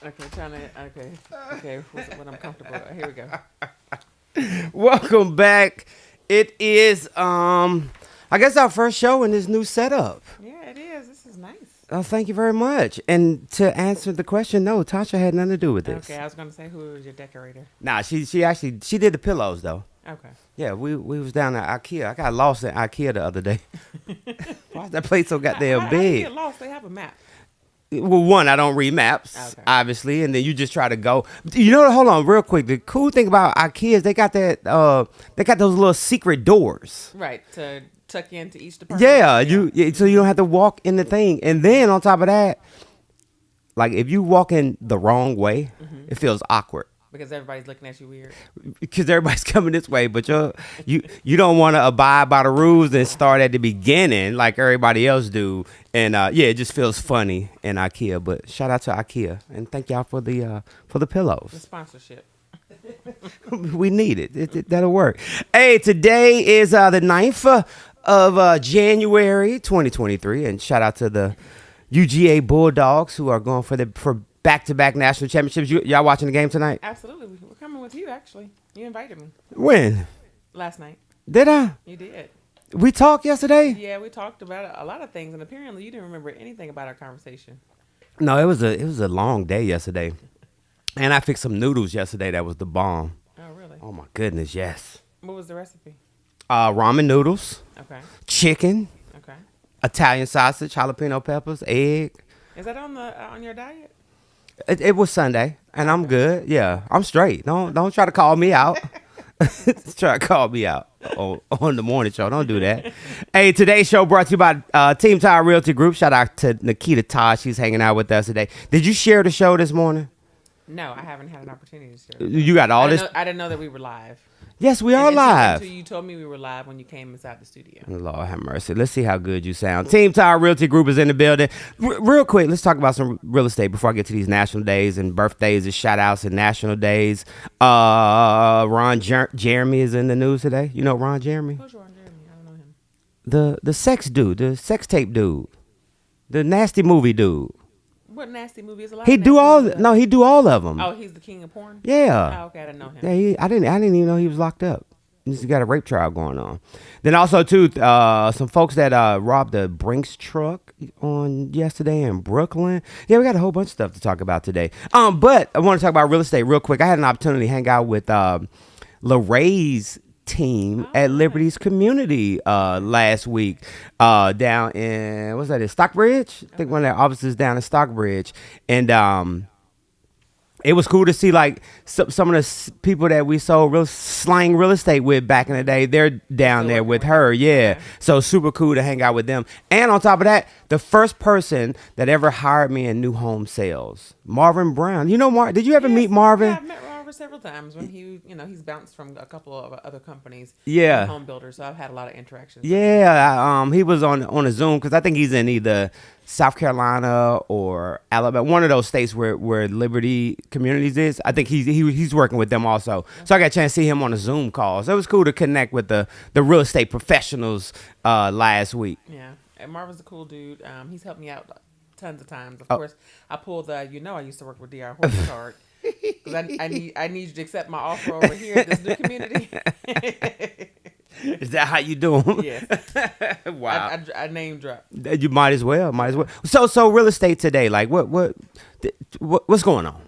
Okay, okay. What I'm comfortable with. Here we go. Welcome back. It is I guess our first show in this new setup. Yeah, it is. This is nice. Oh, thank you very much. And to answer the question, no, Tasha had nothing to do with this. Okay, I was gonna say who was your decorator. Nah, she actually she did the pillows though. Okay. Yeah, we was down at IKEA. I got lost in IKEA the other day. Why is that place so goddamn How do you big? get lost? They have a map. Well, one, I don't read maps, Okay. obviously, and then you just try to go. You know, hold on, real quick. The cool thing about IKEA is they got they got those little secret doors. Right, to tuck into each department. So you don't have to walk in the thing. And then on top of that, like if you walk in the wrong way, it feels awkward Because everybody's looking at you weird. because everybody's coming this way, but you don't want to abide by the rules and start at the beginning like everybody else do. And it just feels funny in IKEA. But shout out to IKEA and thank y'all for the The pillows. sponsorship. We need it. That'll work. Hey, today is the 9th of January 2023, and shout out to the UGA Bulldogs who are going for back-to-back national championships. Y'all watching the game tonight? Absolutely. We're coming with you, actually. You invited me When? last night. Did I? You did. We talked yesterday? Yeah, we talked about a lot of things, and apparently you didn't remember anything about our conversation. No, it was a long day yesterday, and I fixed some noodles yesterday. That was the bomb. Oh, really? Oh my goodness, yes. What was the recipe? Ramen noodles, Okay. chicken, Okay. Italian sausage, jalapeno peppers, egg. Is that on your diet? It was Sunday, and I'm good. Yeah, I'm straight. Don't try to call me out. Try to call me out on the morning show. Don't do that. Hey, today's show brought to you by Team Tower Realty Group. Shout out to Nikita Todd. She's hanging out with us today. Did you share the show this morning? No, I haven't had an opportunity to share. You got all this. I didn't know that we were live. Yes, we are live. Until you told me we were live when you came inside the studio. Lord have mercy. Let's see how good you sound. Team Tower Realty Group is in the building. Real quick, let's talk about some real estate before I get to these national days and birthdays and shout outs and national days. Jeremy is in the news today. You know Ron Jeremy? Who's Ron Jeremy? I don't know him. The sex dude, the sex tape dude, the nasty movie dude. What nasty movie is a lot? He of do nasty all. movies. No, he do all of them. Oh, he's the king of porn. Yeah. Oh, okay, I didn't know him. Yeah, I didn't even know he was locked up. He's got a rape trial going on. Then also too, some folks that robbed a Brinks truck on yesterday in Brooklyn. Yeah, we got a whole bunch of stuff to talk about today. But I want to talk about real estate real quick. I had an opportunity to hang out with Laray's team at Liberty's Community last week down in what's that? In Stockbridge. I think one of their offices down in Stockbridge, and it was cool to see like some of the people that we sold slang real estate with back in the day. They're down there with her, yeah. Okay. So super cool to hang out with them. And on top of that, the first person that ever hired me in new home sales, Marvin Brown. You know, did you ever meet Marvin? Yeah, I've met Marvin several times when he's bounced from a couple of other companies. Yeah. Home builders. So I've had a lot of interactions. Yeah, he was on a Zoom because I think he's in either South Carolina or Alabama, one of those states where Liberty Communities is. I think he's working with them also. So I got a chance to see him on a Zoom call. So it was cool to connect with the real estate professionals last week. Yeah, and Marvin's a cool dude. He's helped me out tons of times. Of Oh. course, I pulled I used to work with DR Horton card because I need you to accept my offer over here at this new community. Is that how you do them? Yes. Wow. I name drop. You might as well. So real estate today, like what's going on?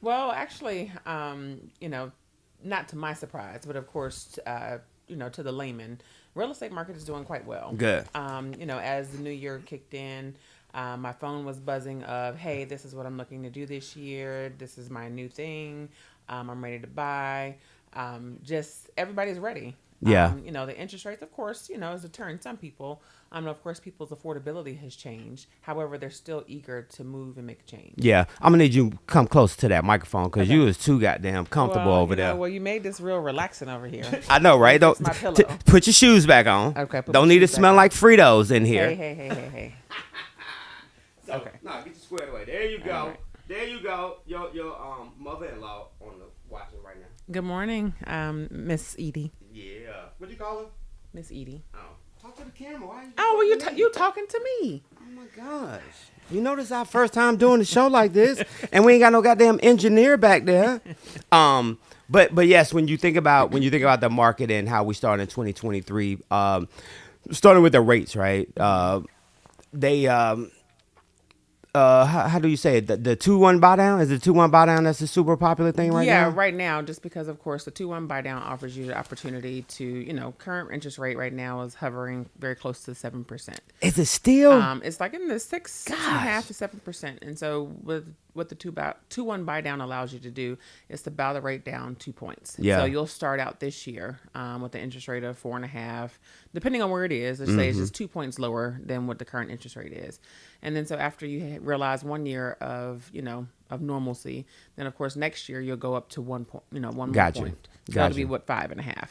Well, actually, not to my surprise, but of course, to the layman, real estate market is doing quite well. Good. As the new year kicked in, my phone was buzzing of, hey, this is what I'm looking to do this year. This is my new thing. I'm ready to buy. Just everybody's ready. Yeah. The interest rates, of course, is deterring some people. Of course, people's affordability has changed. However, they're still eager to move and make a change. Yeah, I'm gonna need you to come close to that microphone because Okay. you was too goddamn comfortable over there. Well, you made this real relaxing over here. I know, right? It's my pillow. Put your shoes back on. Okay, put Don't my need to shoes back smell on. like Fritos in here. Hey. So, Okay. No, get you squared away. There you go. All right. There you go. Your mother-in-law on the watching right now. Good morning, Miss Edie. Yeah. What do you call her? Miss Edie. Oh. Talk to the camera. Why? Oh, well, you talking to me? I'm my gosh. You know, this is our first time doing a show like this, and we ain't got no goddamn engineer back there. But yes, when you think about the market and how we start in 2023, starting with the rates, right? They how do you say it? The 2-1 buy down, is the 2-1 buy down that's a super popular thing right now? Yeah, right now, just because of course the 2-1 buy down offers you the opportunity to, current interest rate right now is hovering very close to 7%. Is it still? It's like in the 6.5 to 7%. And so with what the 2-1 buy down allows you to do is to bow the rate down 2 points. Yeah. So you'll start out this year with the interest rate of 4.5, depending on where it is. Let's say it's just 2 points lower than what the current interest rate is. And then so after you realize 1 year of normalcy, then of course next year you'll go up to 1 point, 1 Gotcha. more point. So Gotcha. that'll be 5.5.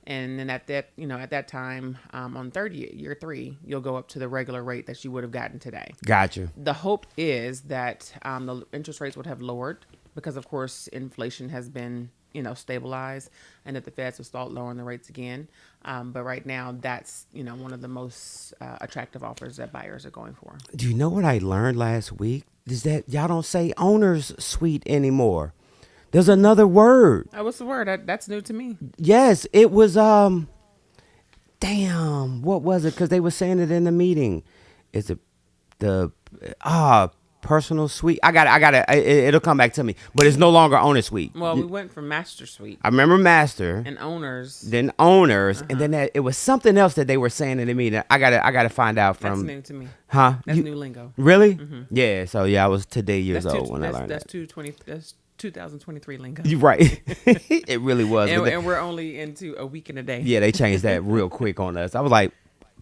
And then at that time, on year 3, you'll go up to the regular rate that you would have gotten today. Gotcha. The hope is that the interest rates would have lowered because, of course, inflation has been, stabilized, and that the Feds will start lowering the rates again. But right now, that's, one of the most attractive offers that buyers are going for. Do you know what I learned last week? Is that y'all don't say owner's suite anymore. There's another word. Oh, what's the word? That's new to me. Yes, it was damn, what was it? Because they were saying it in the meeting. Is it the personal suite? I got it. It'll come back to me. But it's no longer owner suite. Well, we went from master suite I remember master, and owners. then owners, and then it was something else that they were saying in the meeting. I gotta find out That's from. new to me. Huh? That's new lingo. Really? Yeah. So yeah, I was today years That's old when I learned that's that. That's 2023 lingo. You're right. It really was. And, But and we're only into a week and a day. yeah, they changed that real quick on us. I was like,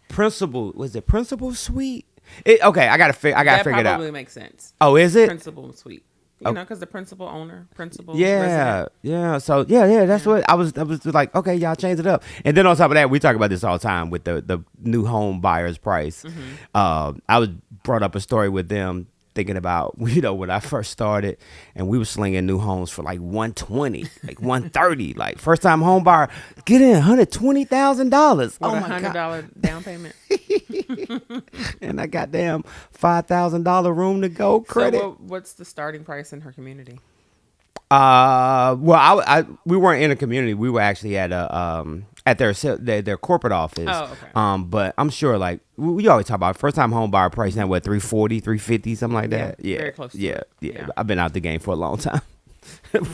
principal, was it principal suite? Okay, I gotta figure it That out. probably makes sense. Oh, is it? Principal suite. Because the principal owner, principal Yeah, resident. yeah. So yeah. That's what I was like. Okay, y'all change it up. And then on top of that, we talk about this all the time with the new home buyer's price. I was brought up a story with them thinking about when I first started, and we were slinging new homes for like 120, like 130, like first time home buyer, get in $120,000. With Oh a my god! $100 down payment. And I got damn $5,000 room to go credit. So what's the starting price in her community? Well, we weren't in a community. We were actually at their corporate office. Oh, okay. But I'm sure like we always talk about first time home buyer price now, what, 340, 350, something like that. Yeah, very close to it. Yeah. I've been out the game for a long time.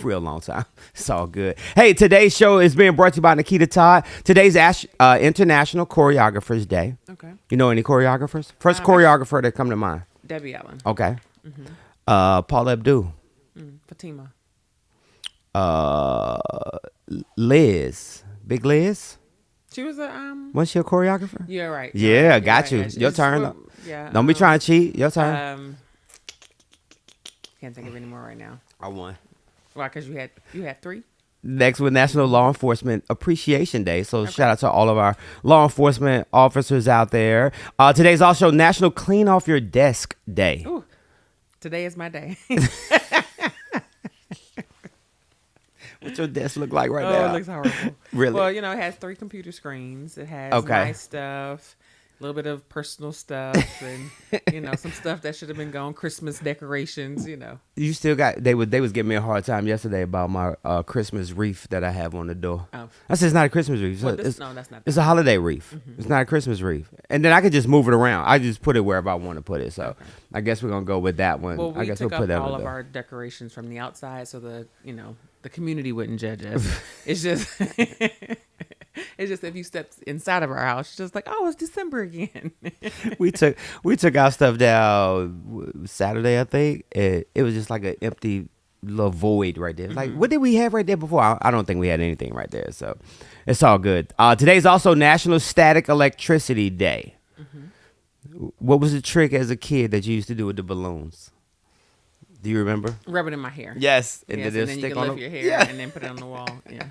Real long time. It's all good. Hey, today's show is being brought to you by Nikita Todd. Today's International Choreographers Day. Okay. You know any choreographers? First choreographer that come to mind. Debbie Allen. Okay. Paul Abdul. Fatima. Liz. Big Liz? She was a Was she a choreographer? Yeah, right. Yeah, Right, got yeah, you. yeah. Your It's- turn. well, yeah. Don't be trying to cheat. Your turn. Can't think of any more right now. I won. Why? Because you had 3. Next with National Law Enforcement Appreciation Day. So shout out to all of our law enforcement officers out there. Today's also National Clean Off Your Desk Day. Ooh, today is my day. What's your desk look like right Oh, now? it looks horrible. Really? Well, it has 3 computer screens. It has Okay. nice stuff, a little bit of personal stuff, and some stuff that should have been gone. Christmas decorations. You still got they was giving me a hard time yesterday about my Christmas wreath that I have on the door. Oh. I said it's not a Christmas wreath. Well, It's- no, that's not. It's a holiday wreath. It's not a Christmas wreath. And then I could just move it around. I just put it wherever I want to put it. So I guess we're gonna go with that one. Well, I we guess took we'll put up that all one of though. our decorations from the outside, so the community wouldn't judge us. It's just, it's just if you step inside of our house, it's just like, oh, it's December again. we took our stuff down Saturday, I think. It was just like an empty little void right there. Like, what did we have right there before? I don't think we had anything right there. So it's all good. Today's also National Static Electricity Day. What was the trick as a kid that you used to do with the balloons? Do you remember? Rub it in my hair. Yes. Yes, then and they'll then you stick can on lift the- your hair Yeah. and then put it on the wall. Yeah.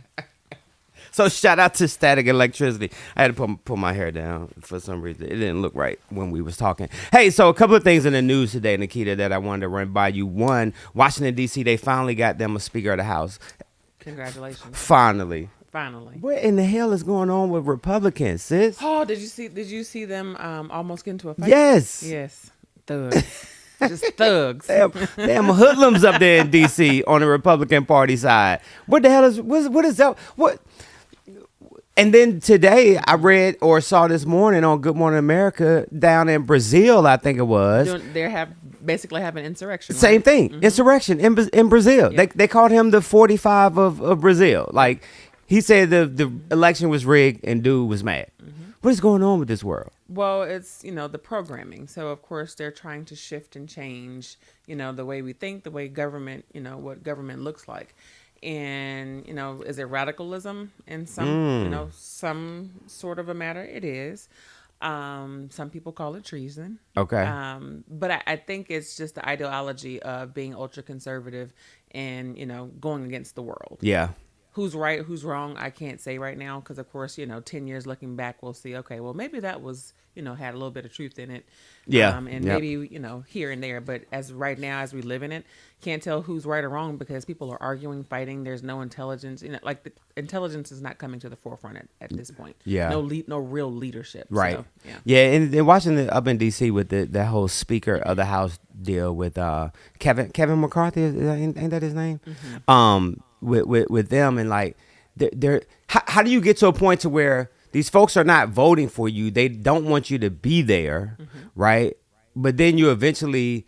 So shout out to Static Electricity. I had to put my hair down for some reason. It didn't look right when we was talking. Hey, so a couple of things in the news today, Nikita, that I wanted to run by you. One, Washington, D.C., they finally got them a Speaker of the House. Congratulations. Finally. Finally. What in the hell is going on with Republicans, sis? Oh, did you see them almost get into a fight? Yes. Yes. thugs. Just thugs. Damn hoodlums up there in D.C. on the Republican Party side. What the hell is what is that? What? And then today I read or saw this morning on Good Morning America down in Brazil, I think it was. They're basically having insurrection. Same right? thing, insurrection in Brazil. Yep. They called him the 45 of Brazil. Like he said the election was rigged and dude was mad. What is going on with this world? Well, it's, the programming. So, of course, they're trying to shift and change, the way we think, the way government, what government looks like. And, is it radicalism in some sort of a matter? It is. Some people call it treason. Okay. But I think it's just the ideology of being ultra conservative and, going against the world. Yeah. Who's right, who's wrong, I can't say right now because, of course, 10 years looking back, we'll see, okay, well, maybe that was, had a little bit of truth in it. Yeah. And maybe, here and there. But as right now, as we live in it, can't tell who's right or wrong because people are arguing, fighting. There's no intelligence. Like the intelligence is not coming to the forefront at this point. Yeah. No real leadership. Right. So, yeah. Yeah. And watching up in D.C. with that whole Speaker of the House deal with Kevin McCarthy, ain't that his name? Mm-hmm. With them and like they're how do you get to a point to where these folks are not voting for you, they don't want you to be there, right? But then you eventually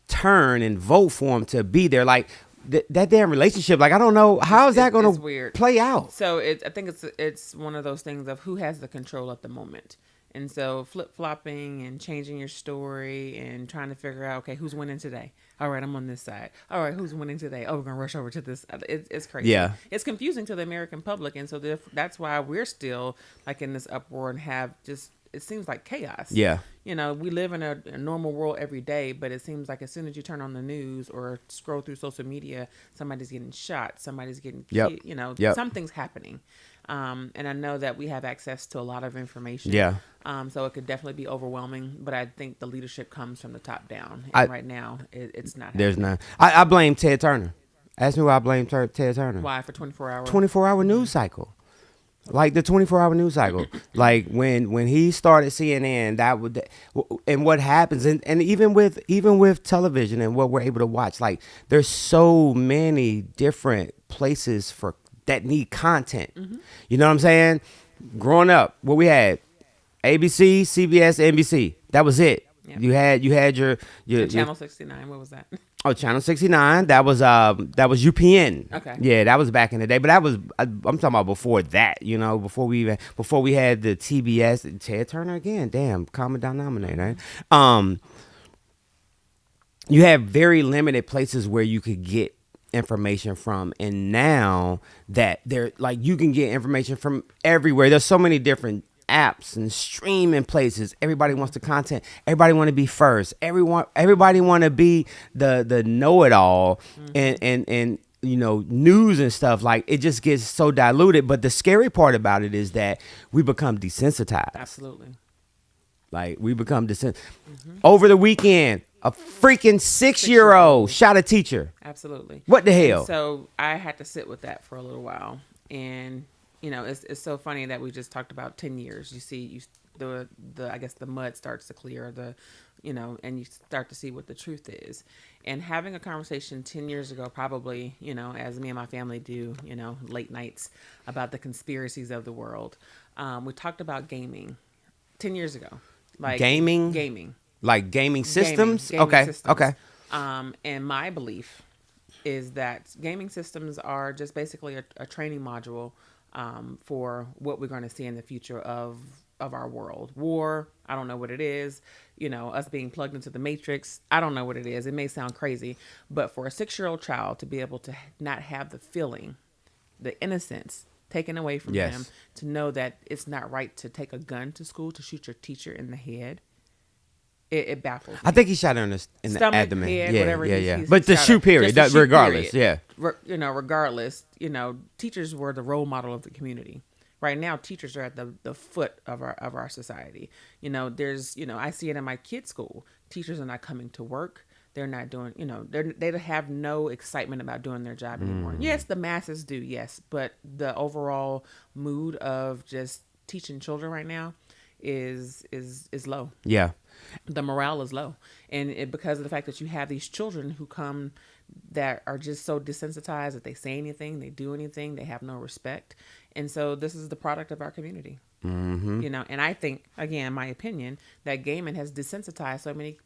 turn and vote for them to be there, like that damn relationship, like I don't know how is that going to play out. So I think it's one of those things of who has the control at the moment. And so flip-flopping and changing your story and trying to figure out, okay, who's winning today? All right, I'm on this side. All right, who's winning today? Oh, we're going to rush over to this. It's crazy. Yeah. It's confusing to the American public. And so that's why we're still like in this uproar and have just, it seems like chaos. Yeah. We live in a normal world every day, but it seems like as soon as you turn on the news or scroll through social media, somebody's getting shot, somebody's getting killed, something's happening. And I know that we have access to a lot of information. Yeah. So it could definitely be overwhelming, but I think the leadership comes from the top down. And right now, it's not. There's none. I blame Ted Turner. Ask me why I blame Ted Turner. Why? For 24 hours? 24-hour news cycle. Like the 24-hour news cycle. Like when he started CNN, and what happens, and even with television and what we're able to watch, like there's so many different places that need content. You know what I'm saying? Growing up, what we had, ABC, CBS, NBC. That was it. Yep. You had your Channel 69. What was that? Oh, Channel 69. That was UPN. Okay. Yeah, that was back in the day. But I'm talking about before that. Before we had the TBS. Ted Turner again. Damn, common denominator. You have very limited places where you could get information from, and now that you can get information from everywhere. There's so many different apps and streaming places. Everybody wants the content. Everybody want to be first. Everybody want to be the know-it-all, and news and stuff. Like it just gets so diluted. But the scary part about it is that we become desensitized. Absolutely. Like we become desensitized. Over the weekend, a freaking 6-year-old shot a teacher. Absolutely. What the hell? And so I had to sit with that for a little while, and it's so funny that we just talked about 10 years. You see, the I guess the mud starts to clear, and you start to see what the truth is. And having a conversation 10 years ago, probably, as me and my family do, late nights about the conspiracies of the world. We talked about gaming 10 years ago, like gaming. Like gaming systems? Gaming okay. systems. Okay. And my belief is that gaming systems are just basically a training module for what we're going to see in the future of our world. War, I don't know what it is. Us being plugged into the matrix, I don't know what it is. It may sound crazy, but for a 6-year-old child to be able to not have the feeling, the innocence taken away from them, to know that it's not right to take a gun to school to shoot your teacher in the head. It baffles me. I think he shot her in the stomach, abdomen. head, Yeah. whatever. But the shoot period, regardless. Yeah. Regardless, teachers were the role model of the community. Right now, teachers are at the foot of our society. There's I see it in my kids' school. Teachers are not coming to work. They're not doing. They have no excitement about doing their job anymore. Yes, the masses do. Yes, but the overall mood of just teaching children right now is low. Yeah. The morale is low, and because of the fact that you have these children who come that are just so desensitized that they say anything, they do anything, they have no respect, and so this is the product of our community. You know, and I think, again, my opinion, that gaming has desensitized so many,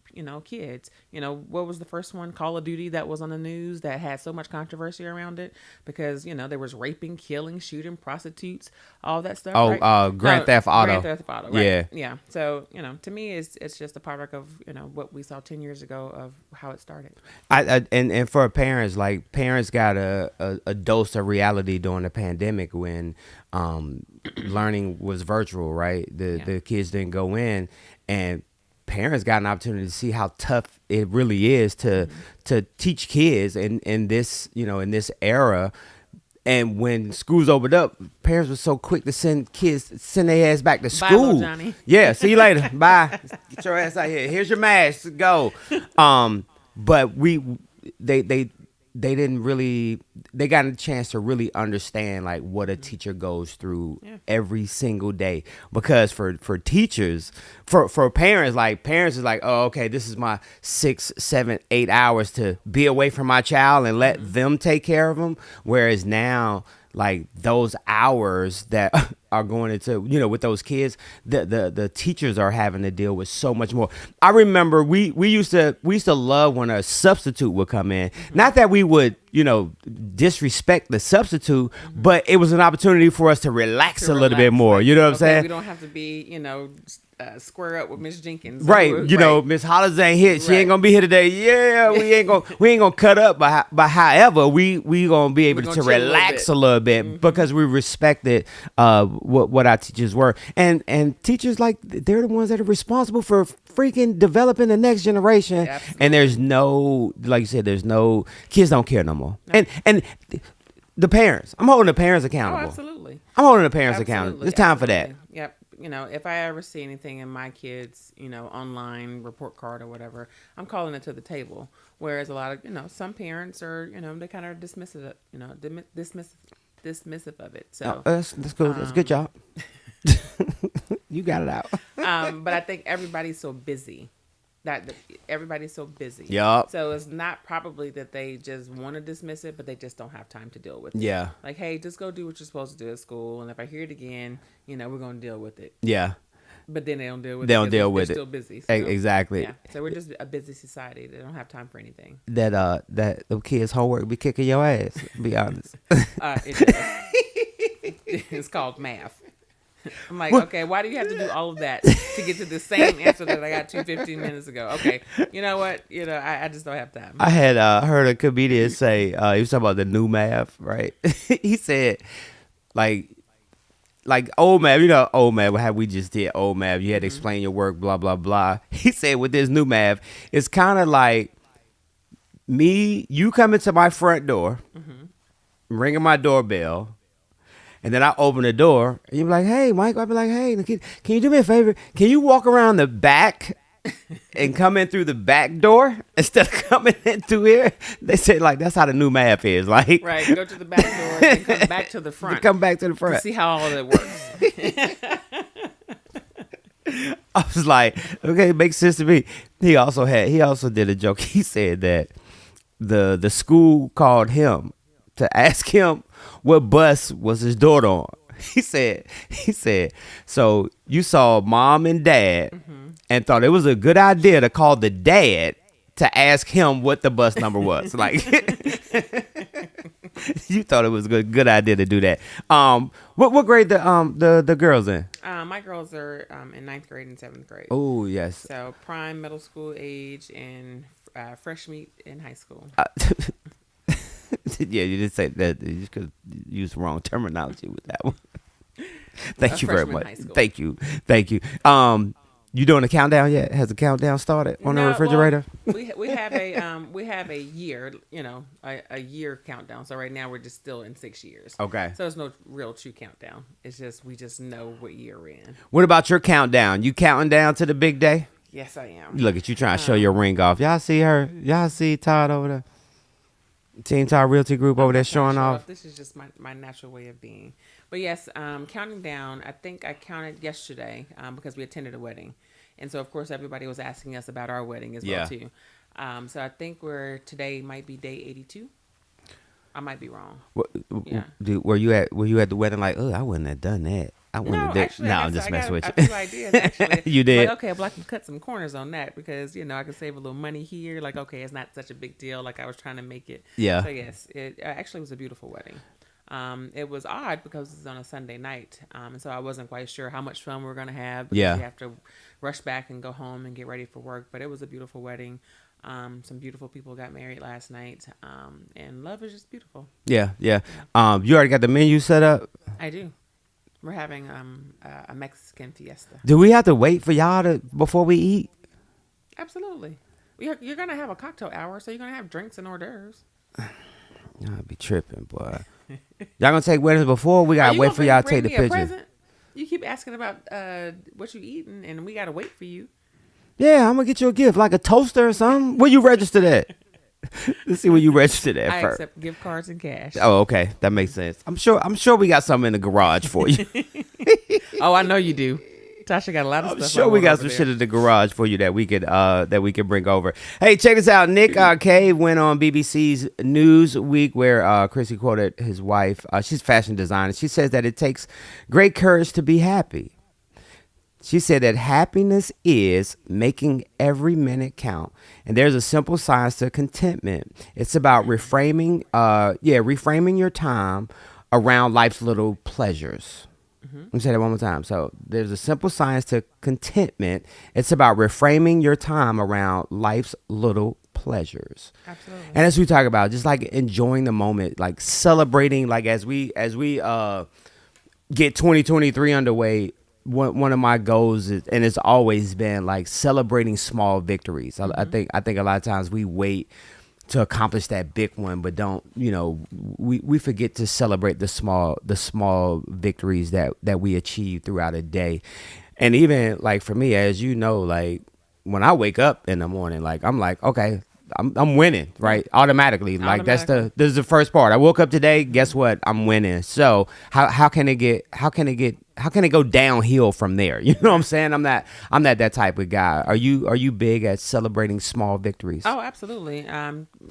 kids. What was the first one? Call of Duty, that was on the news, that had so much controversy around it because, there was raping, killing, shooting, prostitutes, all that stuff. Oh, right? Grand Theft Auto. Grand Theft Auto, right. Yeah. Yeah. So, to me, it's just a product of, what we saw 10 years ago of how it started. And for parents, like parents got a dose of reality during the pandemic when learning was virtual, right? The kids didn't go in, and parents got an opportunity to see how tough it really is to teach kids in this in this era. And when schools opened up, parents were so quick to send their ass back to Bye, school. little Johnny. Yeah, see you later. Bye. Get your ass out here. Here's your mask. Go. But they didn't really, they got a chance to really understand like what a teacher goes through every single day. Because for teachers, for parents, like parents is like, oh, okay, this is my 6, 7, 8 hours to be away from my child and let them take care of them. Whereas now, like those hours that are going into, with those kids, the teachers are having to deal with so much more. I remember we used to love when a substitute would come in. Not that we would, disrespect the substitute, but it was an opportunity for us to relax a little bit more. You know what I'm saying? We don't have to be, square up with Miss Jenkins. Right. Miss Hollins ain't here. She ain't gonna be here today. Yeah, we ain't gonna cut up. But however, we gonna be able to relax a little bit because we respected what our teachers were. And teachers, like, they're the ones that are responsible for freaking developing the next generation. Absolutely. And there's no, like you said, kids don't care no more. No. And the parents, I'm holding the parents accountable. Oh, absolutely. I'm holding the parents accountable. It's time for that. Yep. If I ever see anything in my kids, online report card or whatever, I'm calling it to the table. Whereas a lot of, some parents are, they kind of dismissive, dismissive of it. So that's cool. That's a good job. You got it out. But I think everybody's so busy. Everybody's so busy. Yup. So it's not probably that they just want to dismiss it, but they just don't have time to deal with it. Yeah. Like, hey, just go do what you're supposed to do at school, and if I hear it again, we're gonna deal with it. Yeah. But then they don't deal with it. They don't deal with it. They're still busy. So, exactly. Yeah. So we're just a busy society. They don't have time for anything. That the kids' homework be kicking your ass. To be honest. It's called math. I'm like, okay, why do you have to do all of that to get to the same answer that I got 15 minutes ago? Okay, you know what? I just don't have time. I had heard a comedian say, he was talking about the new math, right? He said, like old math, old math, how we just did old math. You had to explain your work, blah, blah, blah. He said with this new math, it's kind of like you coming to my front door, ringing my doorbell, and then I open the door, and you're like, hey, Mike. I'll be like, hey, can you do me a favor? Can you walk around the back and come in through the back door instead of coming in through here? They said, like, that's how the new math is. Like, right, go to the back door and come back to the front. Come back to the front. To see how all that works. I was like, okay, it makes sense to me. He also did a joke. He said that the school called him to ask him what bus was his daughter on. He said, so you saw mom and dad and thought it was a good idea to call the dad to ask him what the bus number was. Like, you thought it was a good idea to do that. What grade the girls in? My girls are in 9th grade and 7th grade. Oh, yes. So prime middle school age and fresh meat in high school. Yeah, you didn't say that. You just could use the wrong terminology with that one. Thank you very much. Thank you. You doing a countdown yet? Has the countdown started on the refrigerator? Well, we have a year, a year countdown. So right now we're just still in 6 years. Okay. So there's no real true countdown. It's just we just know what year we're in. What about your countdown? You counting down to the big day? Yes, I am. Look at you trying to show your ring off. Y'all see her? Y'all see Todd over there? Team Todd Realty Group over there showing off. This is just my natural way of being. But yes, counting down. I think I counted yesterday because we attended a wedding, and so of course everybody was asking us about our wedding as well Yeah. too. So I think we're today might be day 82. I might be wrong. What, Yeah. were you at? Were you at the wedding? Like, oh, I wouldn't have done that. I wouldn't No, have done. actually, No, I I'm got, just I messing got with a you. few ideas. Actually, You I'm did. like, okay, well, I can cut some corners on that because I can save a little money here. Like, okay, it's not such a big deal. Like I was trying to make it. Yeah. So yes, it actually was a beautiful wedding. It was odd because it was on a Sunday night, and so I wasn't quite sure how much fun we were gonna have because Yeah. you have to rush back and go home and get ready for work. But it was a beautiful wedding. Some beautiful people got married last night, and love is just beautiful. Yeah. Yeah. You already got the menu set up. I do. We're having a Mexican fiesta. Do we have to wait for y'all to before we eat? Absolutely. You're gonna have a cocktail hour, so you're gonna have drinks and hors d'oeuvres. Y'all be tripping, boy. Y'all gonna take weddings before? We Are gotta you wait gonna for y'all to bring take the me a picture. present? You keep asking about what you eating, and we gotta wait for you. Yeah, I'm gonna get you a gift, like a toaster or something. Where you registered at? Let's see where you registered at I first. accept gift cards and cash. Oh, okay, that makes sense. I'm sure we got something in the garage for you. Oh, I know you do. Tasha got a lot of I'm stuff. sure I we want got over some there. shit in the garage for you that we could bring over. Hey, check this out. Nick Cave went on BBC's Newsweek where Chrissy quoted his wife. She's a fashion designer. She says that it takes great courage to be happy. She said that happiness is making every minute count. And there's a simple science to contentment. It's about reframing your time around life's little pleasures. Let me say that one more time. So there's a simple science to contentment. It's about reframing your time around life's little pleasures. Absolutely. And as we talk about, just like enjoying the moment, like celebrating, like as we get 2023 underway, one of my goals is, and it's always been like celebrating small victories. I think a lot of times we wait to accomplish that big one, but don't, we forget to celebrate the small victories that we achieve throughout a day. And even like for me, as you know, like when I wake up in the morning, like I'm like, okay, I'm winning, right? Automatically. Like this is the first part. I woke up today, guess what? I'm winning. So how can it go downhill from there? You know what I'm saying? I'm not that type of guy. Are you big at celebrating small victories? Oh, absolutely.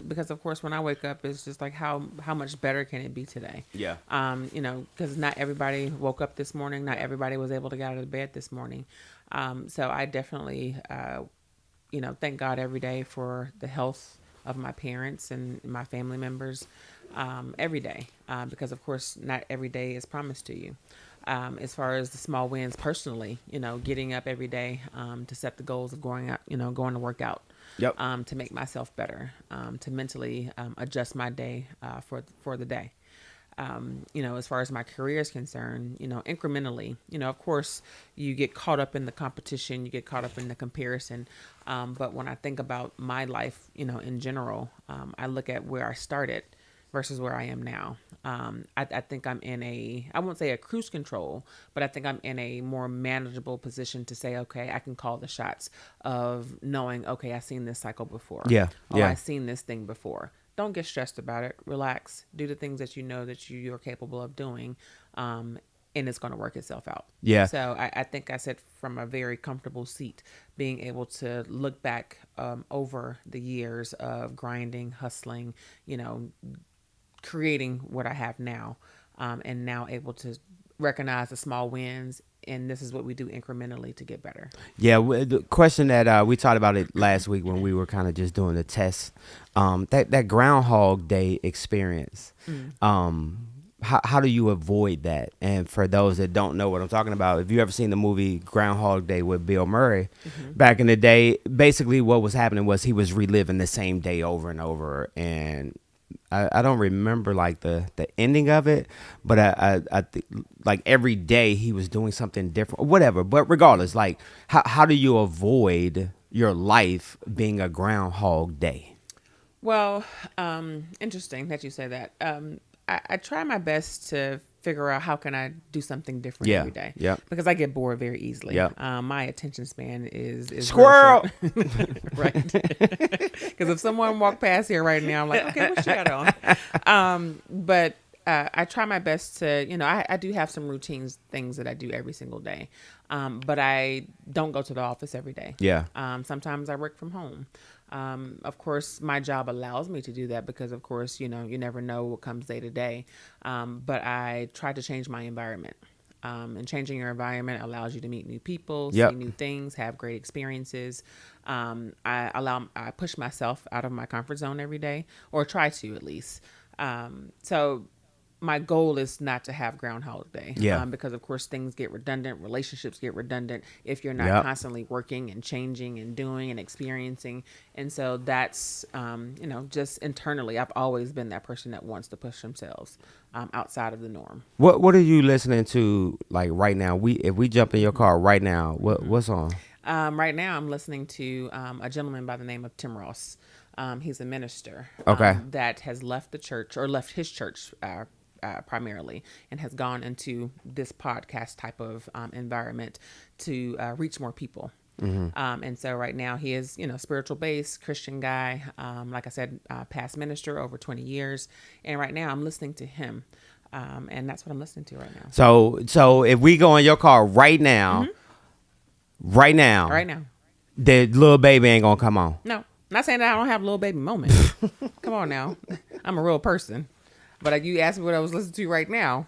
Because of course, when I wake up, it's just like how much better can it be today? Yeah. Because not everybody woke up this morning. Not everybody was able to get out of bed this morning. So I definitely, thank God every day for the health of my parents and my family members every day. Because of course, not every day is promised to you. As far as the small wins personally, getting up every day to set the goals of going out, going to work out. Yep. To make myself better, to mentally adjust my day for the day. As far as my career is concerned, incrementally, of course, you get caught up in the competition, you get caught up in the comparison. But when I think about my life, in general, I look at where I started versus where I am now. I think I'm in I won't say a cruise control, but I think I'm in a more manageable position to say, okay, I can call the shots of knowing, okay, I've seen this cycle before. Yeah. Or Yeah. I've seen this thing before. Don't get stressed about it. Relax. Do the things that you know that you're capable of doing. And it's going to work itself out. Yeah. So I think I said from a very comfortable seat, being able to look back over the years of grinding, hustling, creating what I have now, and now able to recognize the small wins. And this is what we do incrementally to get better. Yeah, the question that we talked about it last week when we were kind of just doing the test, that Groundhog Day experience. How do you avoid that? And for those that don't know what I'm talking about, if you ever seen the movie Groundhog Day with Bill Murray, back in the day, basically what was happening was he was reliving the same day over and over. And I don't remember like the ending of it, but I think like every day he was doing something different or whatever. But regardless, like how do you avoid your life being a Groundhog Day? Well, interesting that you say that. I try my best to figure out how can I do something different every day. Yeah. Because I get bored very easily. Yeah. My attention span is Squirrel. real short. Right. Because if someone walked past here right now, I'm like, okay, what you got on? But I try my best to, I do have some routines, things that I do every single day. But I don't go to the office every day. Yeah. Sometimes I work from home. Of course, my job allows me to do that because, of course, you never know what comes day to day. But I try to change my environment. And changing your environment allows you to meet new people, Yep. see new things, have great experiences. I push myself out of my comfort zone every day, or try to at least. So my goal is not to have Groundhog Day. Yeah. Because of course things get redundant, relationships get redundant if you're not Yep. constantly working and changing and doing and experiencing. And so that's, just internally, I've always been that person that wants to push themselves outside of the norm. What are you listening to like right now? If we jump in your car right now, what's on? Right now I'm listening to a gentleman by the name of Tim Ross. He's a minister Okay. that has left the church, or left his church primarily, and has gone into this podcast type of environment to reach more people. And so right now he is, spiritual based Christian guy. Like I said, past minister over 20 years. And right now I'm listening to him. And that's what I'm listening to right now. So if we go in your car right now, right now, the little baby ain't gonna come on. No, not saying that I don't have little baby moments. Come on now. I'm a real person. But you asked me what I was listening to right now.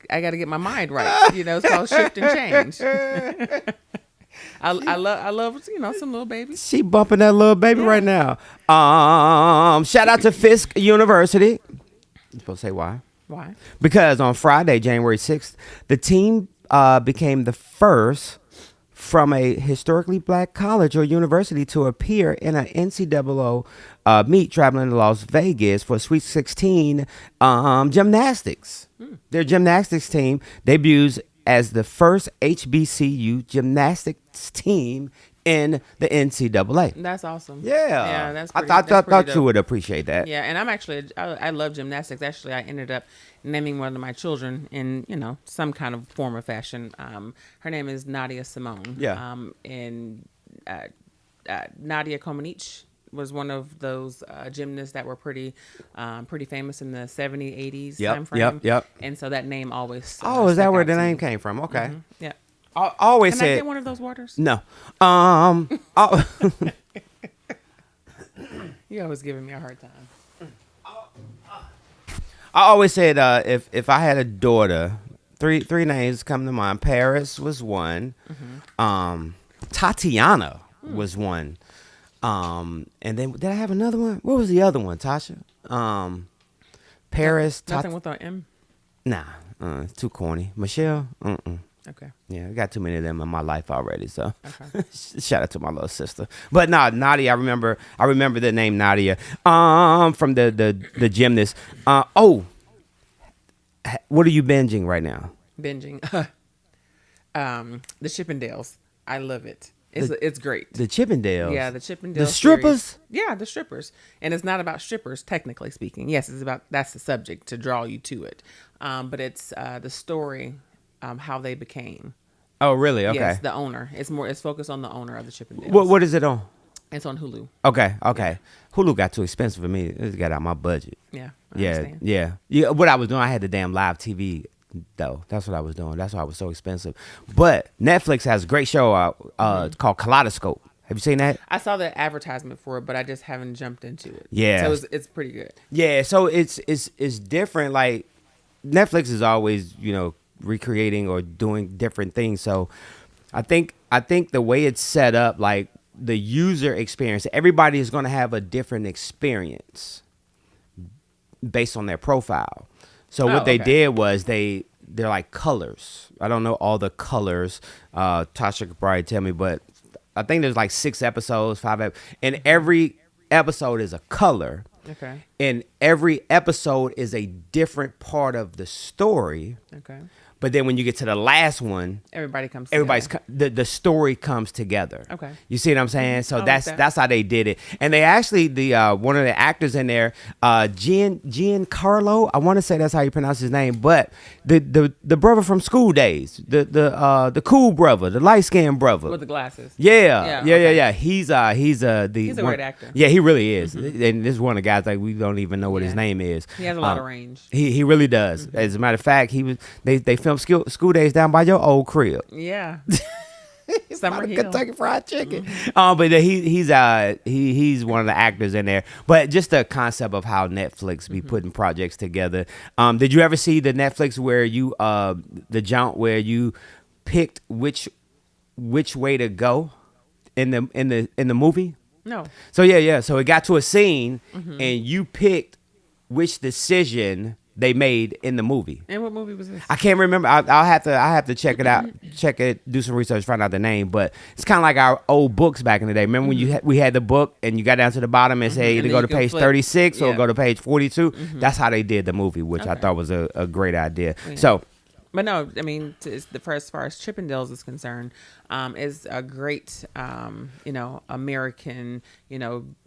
I got to get my mind right. It's called shift and change. I love some little babies. She bumping that little baby right now. Shout out to Fisk University. You supposed to say why? Why? Because on Friday, January 6th, the team became the first from a historically black college or university to appear in an NCAA meet traveling to Las Vegas for Sweet 16 gymnastics. Their gymnastics team debuts as the first HBCU gymnastics team in the NCAA. That's awesome. Yeah, that's I pretty, thought you would appreciate that. Yeah, and I love gymnastics. Actually, I ended up naming one of my children in some kind of form or fashion. Her name is Nadia Simone. Yeah. And Nadia Comaneci was one of those gymnasts that were pretty famous in the 70s, 80s Yep, time frame. yep. And so that name always Is stuck that where out the to name me. came from? Okay. Yeah. I always Can I said get one of those waters? no. You're always giving me a hard time. I always said if I had a daughter, three names come to mind. Paris was one. Tatiana was one. And then did I have another one? What was the other one, Tasha? Paris. Nothing with an M? Nah, it's too corny. Michelle. Okay. Yeah, I got too many of them in my life already. So, Okay. shout out to my little sister. But nah, Nadia, I remember the name Nadia. From the gymnast. What are you binging right now? Binging. The Chippendales. I love it. It's great. The Chippendales. Yeah, the Chippendales. The strippers. Series. Yeah, the strippers. And it's not about strippers, technically speaking. Yes, that's the subject to draw you to it. But it's the story, how they became. Oh, really? Okay. Yes, the owner. It's focused on the owner of the Chippendales. What is it on? It's on Hulu. Okay. Hulu got too expensive for me. It got out my budget. Yeah. I understand. Yeah. What I was doing, I had the damn live TV though. That's what I was doing. That's why it was so expensive. But Netflix has a great show out called Kaleidoscope. Have you seen that? I saw the advertisement for it, but I just haven't jumped into it. Yeah. So it's pretty good. Yeah. So it's different. Like Netflix is always recreating or doing different things. So I think the way it's set up, like the user experience, everybody is going to have a different experience based on their profile. So what they did was they're like colors. I don't know all the colors. Tasha could probably tell me, but I think there's like 6 episodes, 5 and every episode is a color. Okay. And every episode is a different part of the story. Okay. But then when you get to the last one, Everybody comes. everybody's together. the story comes together. Okay. You see what I'm saying? So I like that's that. that's how they did it. And they actually the one of the actors in there, Giancarlo, I want to say that's how you pronounce his name, but the brother from School Days, the cool brother, the light skinned brother. With the glasses. Yeah. Okay. He's a great actor. Yeah, he really is. And this is one of the guys like we don't even know what his Yeah. name is. He has a lot of range. He really does. As a matter of fact, they filmed School Days down by your old crib. Yeah. Summer Hill. Kentucky Fried Chicken. But he's one of the actors in there. But just the concept of how Netflix be putting projects together. Did you ever see the Netflix where you the jaunt where you picked which way to go in the movie? No. So yeah. So it got to a scene and you picked which decision they made in the movie. And what movie was this? I can't remember. I'll have to check it out, do some research, find out the name. But it's kind of like our old books back in the day. Remember when we had the book and you got down to the bottom and say either And go then to you can page flip. 36 or Yeah. go to page 42. That's how they did the movie, which I Okay. thought was a great idea. Yeah. So But no, I mean, as far as Chippendales is concerned, is a great, American,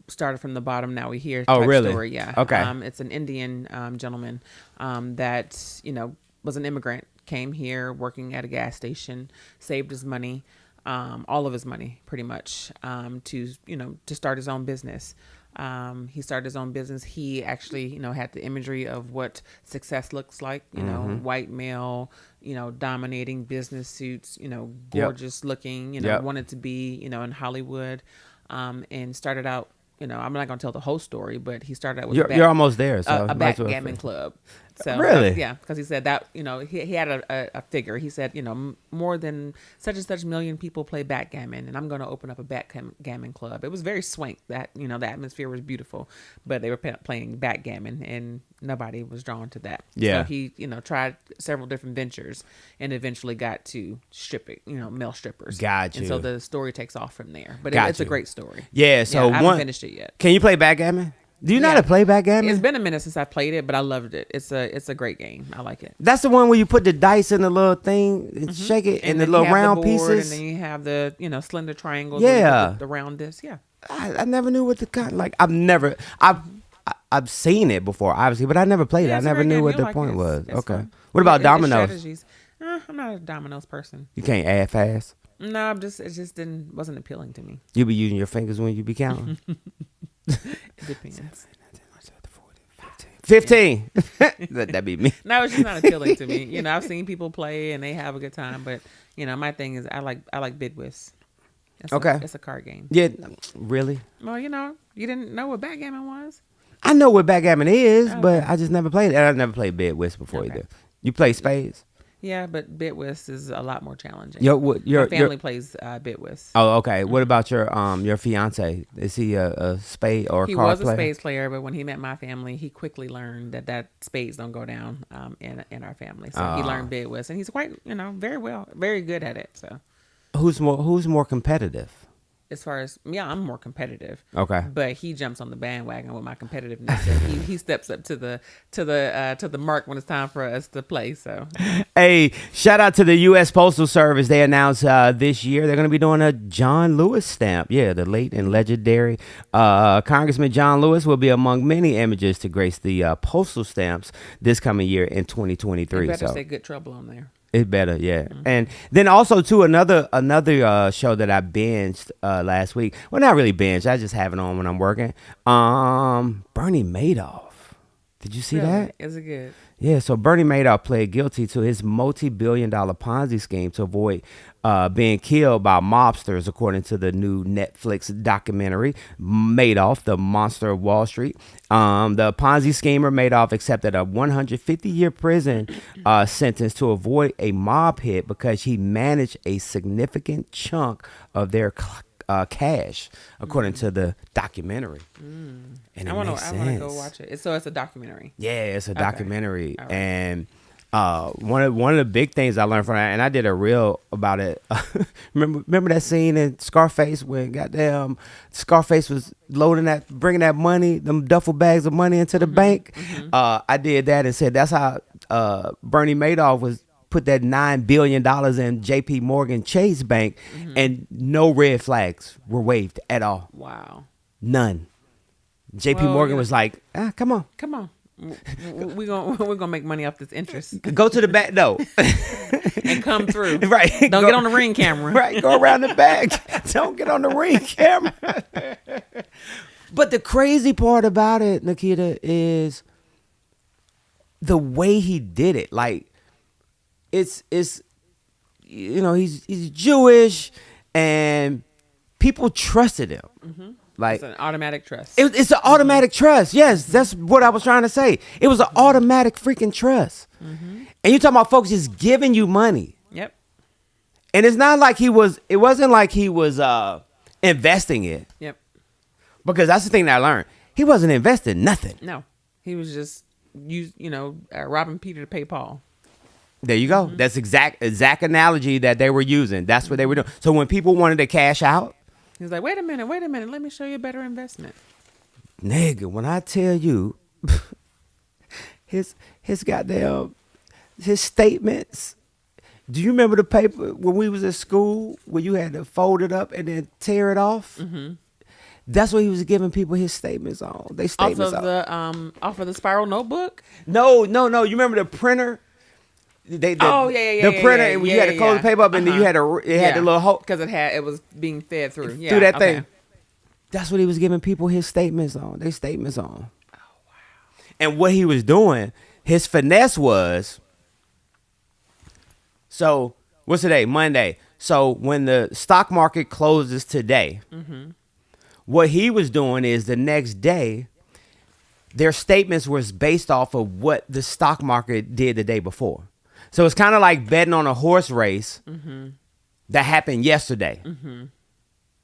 started from the bottom. Now we hear. Oh, type really? Story, yeah. Okay. It's an Indian gentleman that was an immigrant, came here working at a gas station, saved his money, all of his money, pretty much, to start his own business. He started his own business. He actually, had the imagery of what success looks like, white male, dominating business suits, gorgeous looking, Yep. wanted to be, in Hollywood, and started out, I'm not going to tell the whole story, but he started out with you're almost there. So a might as well backgammon club. So Really? yeah, because he said that he had a figure. He said more than such and such million people play backgammon, and I'm going to open up a backgammon club. It was very swank. That the atmosphere was beautiful, but they were playing backgammon, and nobody was drawn to that. Yeah. So he tried several different ventures, and eventually got to stripping, male strippers. Got And so you. the story takes off from there. But Got it's a you. great story. Yeah. So I haven't finished it yet. Can you play backgammon? Do you know how Yeah. to play backgammon? It's been a minute since I played it, but I loved it. It's a great game. I like it. That's the one where you put the dice in the little thing and shake it, and the then little you have round the board, pieces. and then you have the slender triangles. where you put Yeah. the round disc. Yeah, I never knew what the kind like. I've seen it before, obviously, but I never played it. Yeah, I it's a never great knew game. what You'll the like point it. was. It's Okay. fun. What about It's dominoes? strategies. I'm not a dominoes person. You can't add fast. No, it just wasn't appealing to me. You be using your fingers when you be counting. It depends. 15. That'd be me. No, it's just not appealing to me. I've seen people play and they have a good time, but my thing is I like bid whist. Okay. It's a card game. Yeah, really? Well, you didn't know what backgammon was. I know what backgammon is, but Okay. I just never played it. And I've never played bid whist before Okay. either. You play spades? Yeah, but bid whist is a lot more challenging. Your My family plays bid whist. Oh, okay. What about your fiance? Is he a spade or a He card was a player? spades player, but when he met my family, he quickly learned that spades don't go down in our family. So he learned bid whist, and he's quite very good at it. So Who's more competitive? as far as I'm more competitive. Okay. But he jumps on the bandwagon with my competitiveness, and he steps up to the mark when it's time for us to play. So Hey, shout out to the U.S. Postal Service. They announced this year they're going to be doing a John Lewis stamp. Yeah, the late and legendary Congressman John Lewis will be among many images to grace the postal stamps this coming year in 2023. you better So say good trouble on there. it's better, yeah. And then also too another show that I binged last week. Well, not really binged. I just have it on when I'm working. Bernie Madoff. Did you see that? Is it good? Yeah, so Bernie Madoff pled guilty to his multi-billion-dollar Ponzi scheme to avoid being killed by mobsters, according to the new Netflix documentary, Madoff, the Monster of Wall Street. The Ponzi schemer Madoff accepted a 150-year prison sentence to avoid a mob hit because he managed a significant chunk of their cash, according to the documentary. And I it want makes to go sense. watch it. So it's a documentary. Yeah, it's a documentary, All right. and one of the big things I learned from that, and I did a reel about it. remember that scene in Scarface when goddamn Scarface was bringing that money, them duffel bags of money into the bank. I did that and said that's how Bernie Madoff was put that $9 billion in JP Morgan Chase Bank, and no red flags were waved at all. Wow. None. JP Well, Morgan you know- was like, come on. Come on. We're gonna make money off this interest Go to the back. No. and come through. Right. Don't get on the Ring camera. Right. Go around the back. Don't get on the Ring camera. But the crazy part about it, Nikita, is the way he did it. Like, it's he's Jewish, and people trusted him. Like, It's an automatic trust. it's an automatic trust. Yes, that's what I was trying to say. It was an automatic freaking trust. And you talking about folks just giving you money. Yep. And it's not like it wasn't like he was investing it. Yep. Because that's the thing that I learned. He wasn't investing nothing. No, he was just robbing Peter to pay Paul. There you go. That's exact analogy that they were using. That's what they were doing. So when people wanted to cash out, He was like, wait a minute, let me show you a better investment. nigga, when I tell you his goddamn his statements. Do you remember the paper when we was at school where you had to fold it up and then tear it off? That's what he was giving people his statements on. They Off statements of the spiral notebook. No. You remember the printer? The printer, and you had to close the paper up, and then you had had the little hole because it was being fed through. Yeah, through that okay. thing. That's what he was giving people his statements on. They statements on. Oh wow! And what he was doing, his finesse was. So what's today? Monday. So when the stock market closes today, what he was doing is the next day, their statements was based off of what the stock market did the day before. So it's kind of like betting on a horse race that happened yesterday.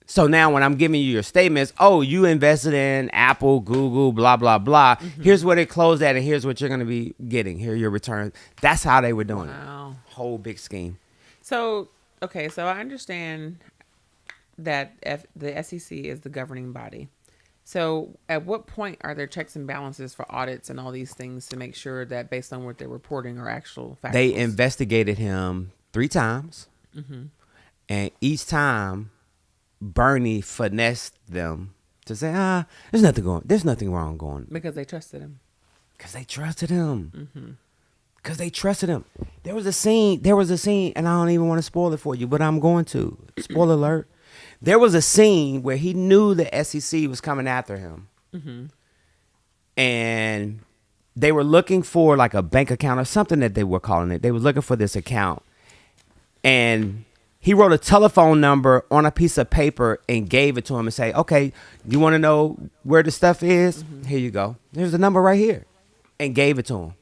So now when I'm giving you your statements, oh, you invested in Apple, Google, blah, blah, blah. Here's what it closed at, and here's what you're going to be getting. Here are your returns. That's how they were doing Wow. it. Whole big scheme. So I understand that the SEC is the governing body. So at what point are there checks and balances for audits and all these things to make sure that based on what they're reporting are actual facts? They investigated him 3 times, and each time Bernie finessed them to say, there's nothing wrong going. Because they trusted him. Because they trusted him. Because they trusted him. There was a scene, and I don't even want to spoil it for you, but I'm going to. Spoiler alert. There was a scene where he knew the SEC was coming after him. And they were looking for like a bank account or something that they were calling it. They were looking for this account. And he wrote a telephone number on a piece of paper and gave it to him and say, okay, you want to know where the stuff is? Here you go. There's the number right here. And gave it to him.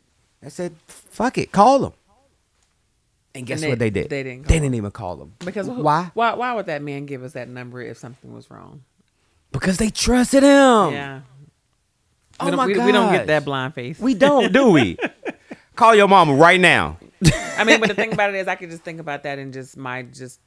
I said, fuck it, call him. And guess what they did? They didn't. They didn't even call him. Because why? Why would that man give us that number if something was wrong? Because they trusted him. Yeah. Oh we don't, my we, God. we don't get that blind faith. We don't, do we? Call your mama right now. I mean, but the thing about it is, I could just think about that in just my just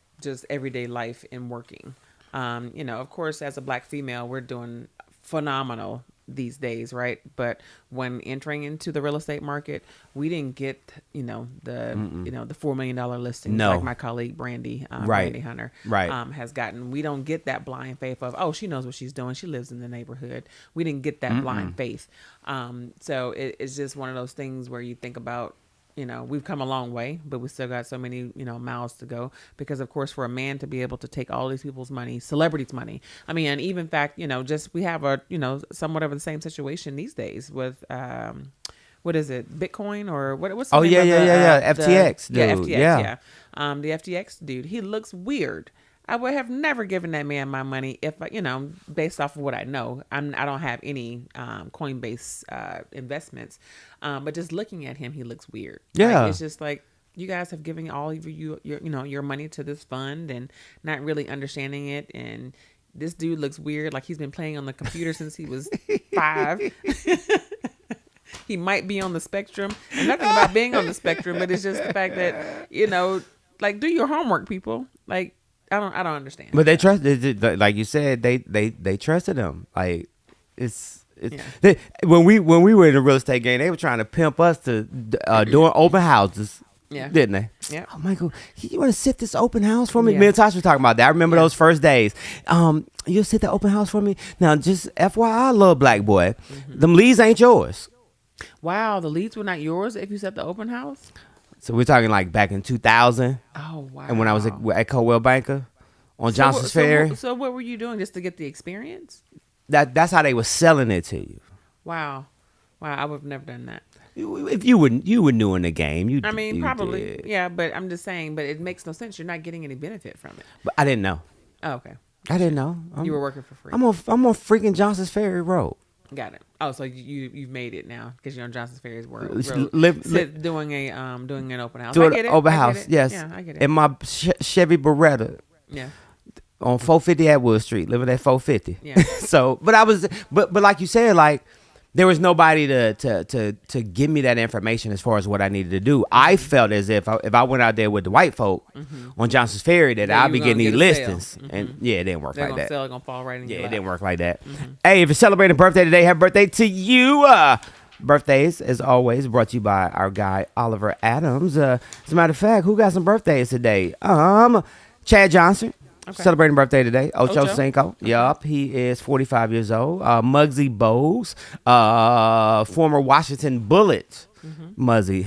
everyday life and working. Of course, as a Black female, we're doing phenomenal these days, right? But when entering into the real estate market, we didn't get the $4 million listings No. like my colleague Brandy, Right. Brandy Hunter, Right. has gotten. We don't get that blind faith of, oh, she knows what she's doing. She lives in the neighborhood. We didn't get that blind faith. So it's just one of those things where you think about, we've come a long way, but we still got so many, miles to go. Because of course, for a man to be able to take all these people's money, celebrities' money. I mean, and even fact, we have a, somewhat of the same situation these days with, what is it? Bitcoin or what's the Oh, name yeah, of yeah. FTX, Yeah, dude. FTX, Yeah. yeah. The FTX dude, he looks weird. I would have never given that man my money if, based off of what I know. I don't have any Coinbase investments, but just looking at him, he looks weird. Yeah. Like, it's just like you guys have given all of your money to this fund and not really understanding it. And this dude looks weird, like he's been playing on the computer since he was 5. He might be on the spectrum. And nothing about being on the spectrum, but it's just the fact that like, do your homework, people. Like. I don't understand. But they trusted, like you said, they trusted him. Like it's when we were in the real estate game, they were trying to pimp us to doing open houses. Yeah. didn't they? Yep. Oh, Michael, you want to sit this open house for me? Yeah. Me and Tasha were talking about that. I remember Yeah. those first days. You'll sit the open house for me? Now, just FYI, little black boy, them leads ain't yours. Wow, the leads were not yours if you set the open house? So we're talking like back in 2000, Oh, wow. and when I was at Coldwell Banker on So Johnson's what- so Ferry. what- So what were you doing just to get the experience? That's how they were selling it to you. Wow. Wow, I would have never done that. If you were new in the game, I mean, you probably. did. Yeah, but I'm just saying, but it makes no sense. You're not getting any benefit from it. But I didn't know. Oh, okay. I didn't know. You were working for free. I'm on freaking Johnson's Ferry Road. Got it. Oh, so you've made it now because you're on Johnson's Ferry's Road. Doing an open house. Do I get an it. open I get house, it. yes. Yeah, I get it. In my Chevy Beretta Yeah. on 450 Atwood Street, living at 450. Yeah. So, but like you said, like there was nobody to give me that information as far as what I needed to do. I felt as if I went out there with the white folk on Johnson's Ferry that Yeah, I'd you be gonna getting these get a sale. listings, and yeah, it didn't work They're like gonna that. sell. It's gonna fall right in Yeah, your it lap. didn't work like that. Hey, if you're celebrating a birthday today, happy birthday to you. Birthdays, as always, brought to you by our guy Oliver Adams. As a matter of fact, who got some birthdays today? Chad Johnson. Okay. Celebrating birthday today. Ocho Ocho? Cinco. Yup. He is 45 years old. Muggsy Bogues, former Washington Bullet. Muzzy.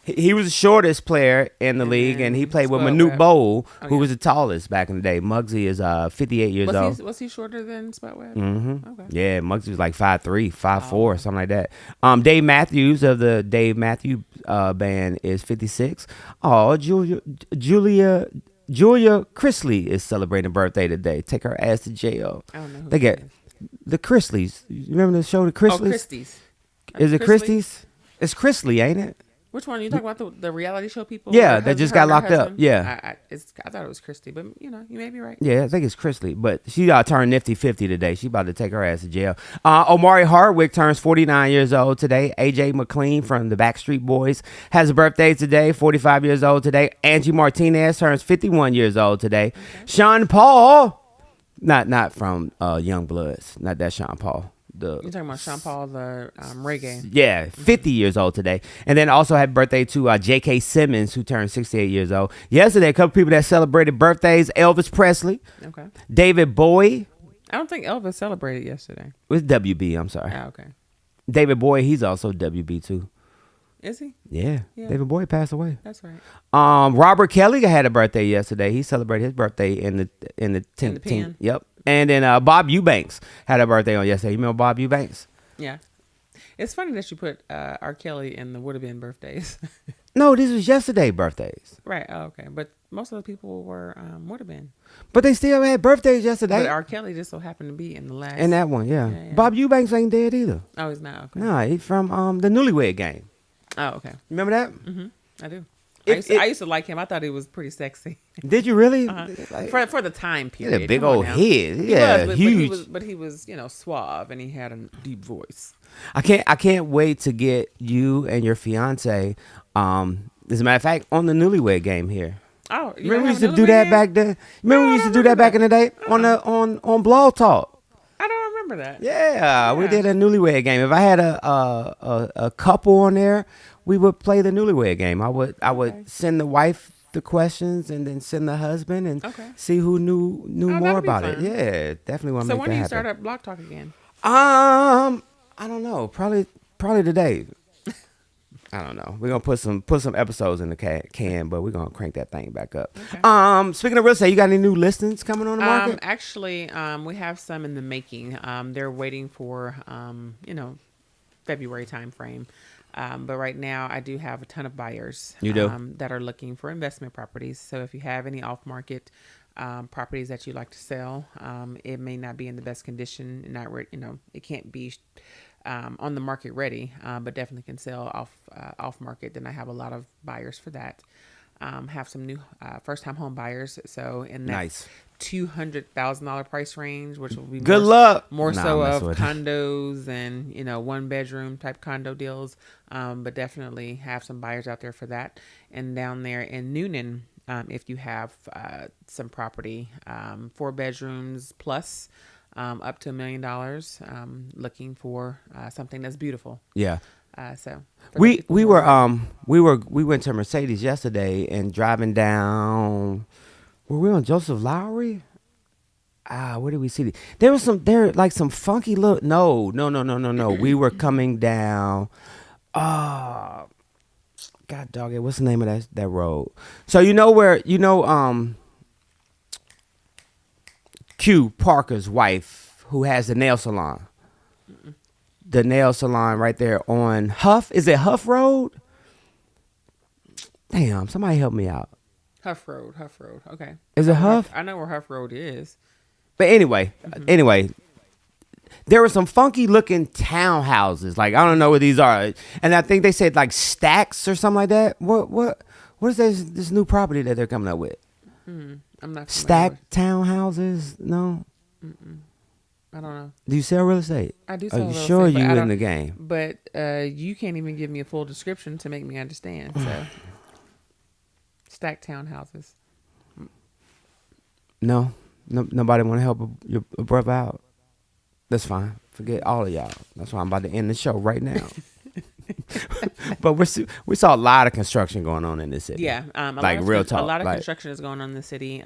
He was the shortest player in the league, and he played with Swell Manute Webb. Bowl, Oh, who yeah. was the tallest back in the day. Muggsy is 58 years old. Was he shorter than Spud Webb? Okay. Yeah, Muggsy was like 5'3", 5'4", something like that. Dave Matthews of the Dave Matthews Band is 56. Oh, Julia Chrisley is celebrating a birthday today. Take her ass to jail. I don't know who They that get is. the Chrisleys. You remember the show, the Chrisleys? Oh, Christie's. Is it Chrisley? Christie's? It's Chrisley, ain't it? Which one? You talking about the reality show people? Yeah, Her that husband- just her got and her locked up. husband? Yeah. I thought it was Christy, but you may be right. Yeah, I think it's Chrisley, but she turned nifty 50 today. She about to take her ass to jail. Omari Hardwick turns 49 years old today. AJ McLean from the Backstreet Boys has a birthday today, 45 years old today. Angie Martinez turns 51 years old today. Okay. Sean Paul, not from Young Bloods, not that Sean Paul. You're talking about Sean Paul, the reggae. Yeah, 50 years old today. And then also had birthday to J.K. Simmons, who turned 68 years old. Yesterday, a couple people that celebrated birthdays. Elvis Presley. Okay. David Bowie. I don't think Elvis celebrated yesterday. It was WB, I'm sorry. Oh, okay. David Bowie, he's also WB too. Is he? Yeah. David Bowie passed away. That's right. Robert Kelly had a birthday yesterday. He celebrated his birthday in the pen. Yep. And then Bob Eubanks had a birthday on yesterday. You remember Bob Eubanks? Yeah. It's funny that you put R. Kelly in the would have been birthdays. No, this was yesterday birthdays. Right. Oh, okay. But most of the people were would have been. But they still had birthdays yesterday. But R. Kelly just so happened to be in the last. In that one, yeah. Yeah. Bob Eubanks ain't dead either. Oh, he's not. Okay. Nah, he's from the Newlywed Game. Oh, okay. Remember that? Mm-hmm. I do. If- I used to like him. I thought he was pretty sexy. Did you really? Uh-huh. For the time He had period. a big Come on old now. head. He Yeah, was, huge. But he was, suave and he had a deep voice. I can't wait to get you and your fiance. As a matter of fact, on the Newlywed Game here. Oh, you Remember we don't used to have do a that Newlywed back then. Remember we No, I used to don't do that back in the remember day on Blog Talk. I don't remember that. Yeah, we Yeah. did a Newlywed Game. If I had a couple on there, we would play the Newlywed Game. I would Okay. send the wife the questions and then send the husband and Okay. see who knew Oh, more that'd be about it. fun. Yeah, definitely want to So make when that do you happen. start up Block Talk again? I don't know. Probably today. I don't know. We're gonna put some episodes in the can, but we're gonna crank that thing back up. Okay. Speaking of real estate, you got any new listings coming on the market? Actually, we have some in the making. They're waiting for, February time frame. But right now, I do have a ton of buyers. You do? That are looking for investment properties. So if you have any off-market properties that you'd like to sell, it may not be in the best condition. It can't be on the market ready, but definitely can sell off market. Then I have a lot of buyers for that. Have some new first-time home buyers. So in that Nice. $200,000 price range, which will be Good more, luck. more Nah, so I'm of messing with you. condos and one bedroom type condo deals. But definitely have some buyers out there for that. And down there in Noonan, if you have some property, 4 bedrooms plus. Up to $1 million, looking for something that's beautiful. Yeah. So for the We people we who were are, we went to Mercedes yesterday and driving down. Were we on Joseph Lowry? Where did we see? There was like some funky little. No. We were coming down. Uh God dog it. What's the name of that road? So you know where Q Parker's wife who has the nail salon. The nail salon right there on Huff. Is it Huff Road? Damn, somebody help me out. Huff Road. Okay. Is it Huff? I know where Huff Road is. But anyway, there were some funky looking townhouses. Like I don't know what these are, and I think they said like stacks or something like that. What is this new property that they're coming up with? I'm not familiar Stacked townhouses? No. I don't know. Do you sell real estate? I do Are sell you real sure estate, but you I in don't- the game? But you can't even give me a full description to make me understand. So, stacked townhouses. No, nobody want to help your brother out. That's fine. Forget all of y'all. That's why I'm about to end the show right now. But we saw a lot of construction going on in this city. Yeah, Like, real talk, A lot of like- construction is going on in the city.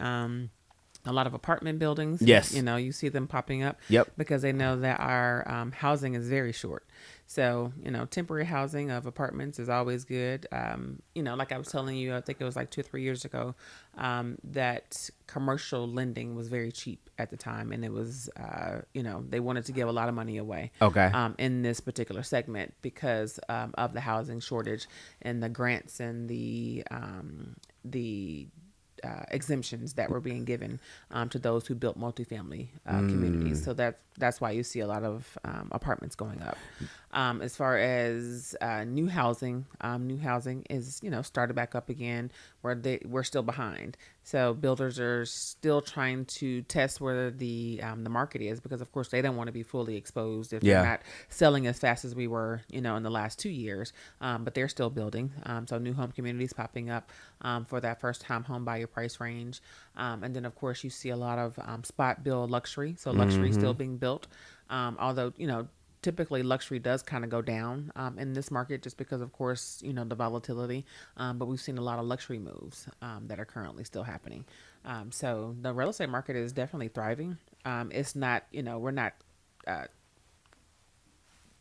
A lot of apartment buildings. Yes. You see them popping up. Yep. Because they know that our housing is very short. So, temporary housing of apartments is always good. Like I was telling you, I think it was like 2 or 3 years ago, that commercial lending was very cheap at the time. And it was, they wanted to give a lot of money away. Okay. In this particular segment because of the housing shortage and the grants and the exemptions that were being given to those who built multifamily communities. So that's why you see a lot of apartments going up. As far as new housing is started back up again where we're still behind. So builders are still trying to test where the market is because of course they don't want to be fully exposed if Yeah. they're not selling as fast as we were in the last 2 years. But they're still building. So new home communities popping up for that first time home buyer price range. And then of course you see a lot of spot build luxury. So luxury still being built. Although, typically luxury does kind of go down in this market just because of course, the volatility. But we've seen a lot of luxury moves that are currently still happening. So the real estate market is definitely thriving. It's not, we're not,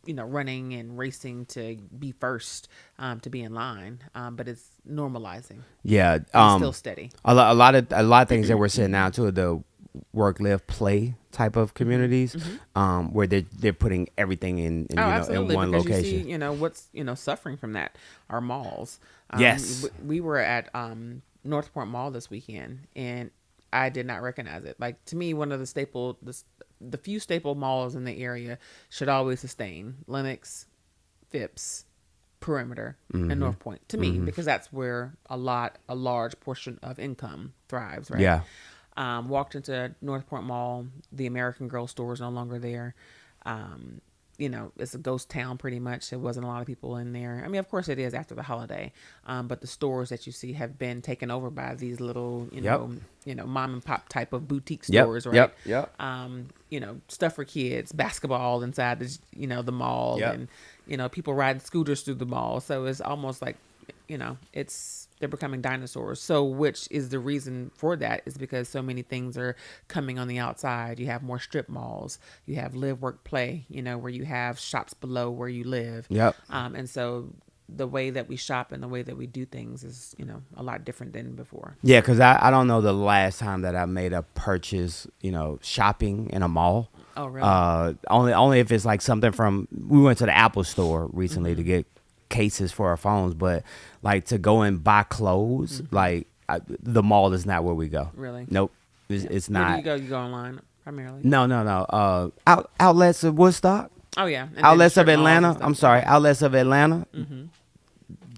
running and racing to be first to be in line, but it's normalizing. Yeah. It's still steady. A lot of things that we're seeing now too, the work, live, play type of communities, where they're putting everything in Absolutely, in one because location. you see, what's suffering from that are malls. Yes. We were at Northport Mall this weekend, and I did not recognize it. Like to me, one of the few staple malls in the area should always sustain Lenox, Phipps, Perimeter, and North Point to me because that's where a large portion of income thrives. Right. Yeah. Walked into Northport Mall. The American Girl store is no longer there. It's a ghost town pretty much. There wasn't a lot of people in there. I mean, of course it is after the holiday. But the stores that you see have been taken over by these little, mom and pop type of boutique stores, right? Yep. Stuff for kids, basketball inside the mall, Yep. and people riding scooters through the mall. So it's almost like, they're becoming dinosaurs. So which is the reason for that is because so many things are coming on the outside. You have more strip malls. You have live, work, play, where you have shops below where you live. Yep. And so the way that we shop and the way that we do things is, a lot different than before. Yeah, because I don't know the last time that I made a purchase, shopping in a mall. Oh, really? Only if it's like something we went to the Apple store recently to get cases for our phones, but like to go and buy clothes, the mall is not where we go. Really? Nope. It's Where not. do you go? You go online primarily? No. Outlets of Woodstock. Oh, yeah. And then Outlets strip of malls and Atlanta. stuff. I'm sorry. Outlets of Atlanta.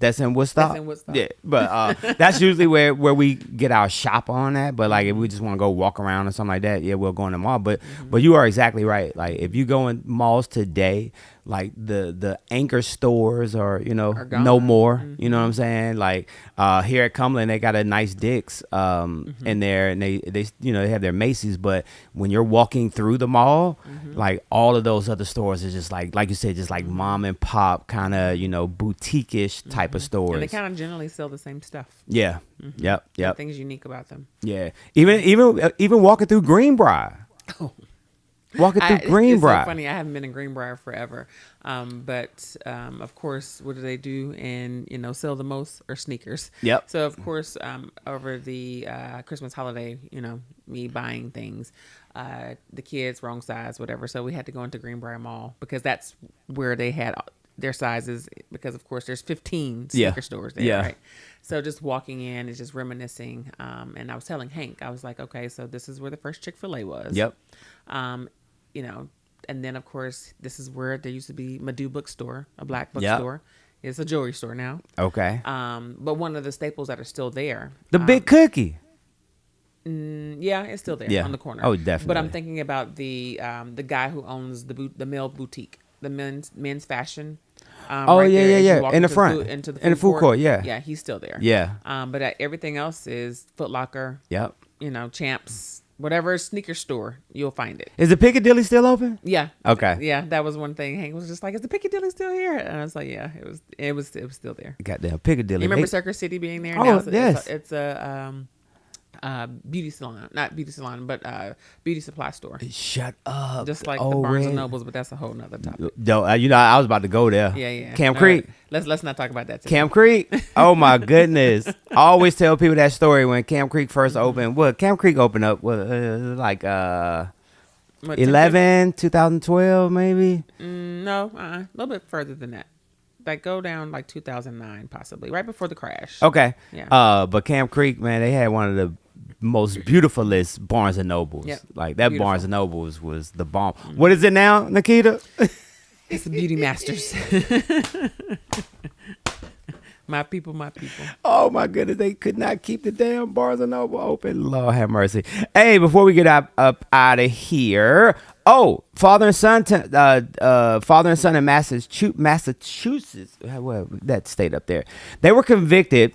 That's in Woodstock. That's in Woodstock. Yeah, but that's usually where we get our shop on at. But like if we just want to go walk around or something like that, yeah, we'll go in the mall. But you are exactly right. Like if you go in malls today, like the anchor stores are, Are no gone. more. You know what I'm saying? Like here at Cumberland, they got a nice Dick's in there, and they they have their Macy's. But when you're walking through the mall, like all of those other stores is just like you said, just like mom and pop kind of boutique-ish type of stores. And they kind of generally sell the same stuff. Yeah. Yep. Nothing's unique about them. Yeah. Even walking through Greenbrier. Walking through It's Greenbrier. so funny. I haven't been in Greenbrier forever, but of course, what do they do? And sell the most are sneakers. Yep. So of course, over the Christmas holiday, me buying things, the kids wrong size, whatever. So we had to go into Greenbrier Mall because that's where they had their sizes. Because of course, there's 15 sneaker stores there, right? So just walking in is just reminiscing. And I was telling Hank, I was like, okay, so this is where the first Chick-fil-A was. Yep. And then of course this is where there used to be Madu bookstore, a black bookstore. It's a jewelry store now. Okay. But one of the staples that are still there. The Big Cookie. Yeah, it's still there on the corner. Oh, definitely. But I'm thinking about the guy who owns the male boutique, the men's fashion. Right there as you yeah. walk In the into front. into the in the food court, yeah. Yeah, he's still there. Yeah. But everything else is Foot Locker. Yep. Champs, whatever sneaker store, you'll find it. Is the Piccadilly still open? Yeah. Okay. Yeah, that was one thing. Hank was just like, "Is the Piccadilly still here?" And I was like, "Yeah, it was still there." Goddamn Piccadilly. You remember Circus City being there? Oh, Now yes. It's a beauty salon, not beauty salon, but beauty supply store. Shut up. Just like the Barnes and Nobles, but that's a whole nother topic. No, I was about to go there. Yeah. Camp All Creek. right. Let's not talk about that today. Camp Creek. Oh my goodness. I always tell people that story when Camp Creek first opened. Well, Camp Creek opened up like What, 2012 maybe. No, a little bit further than that. Like go down like 2009 possibly, right before the crash. Okay. Yeah. But Camp Creek, man, they had one of the most beautifulest Barnes and Nobles. Yep. Like that Beautiful. Barnes and Nobles was the bomb. What is it now, Nikita? It's the Beauty Masters. My people. Oh my goodness, they could not keep the damn Barnes and Noble open. Lord have mercy. Hey, before we get up out of here, father and son in Massachusetts, well, that state up there, they were convicted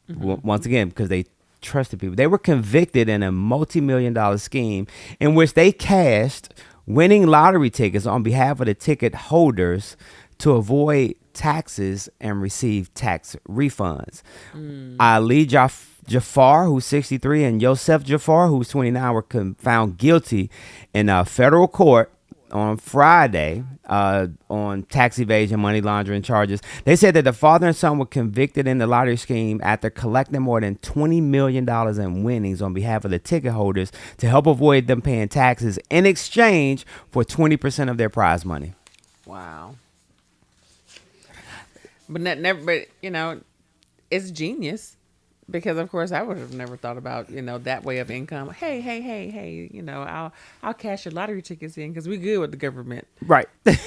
once again because they trusted people. They were convicted in a multi-million-dollar scheme in which they cashed winning lottery tickets on behalf of the ticket holders to avoid taxes and receive tax refunds. Ali Jafar, who's 63, and Yosef Jafar, who's 29, were found guilty in a federal court on Friday on tax evasion, money laundering charges. They said that the father and son were convicted in the lottery scheme after collecting more than $20 million in winnings on behalf of the ticket holders to help avoid them paying taxes in exchange for 20% of their prize money. Wow. But it's genius because of course I would have never thought about that way of income. Hey, I'll cash your lottery tickets in because we're good with the government. Right. We're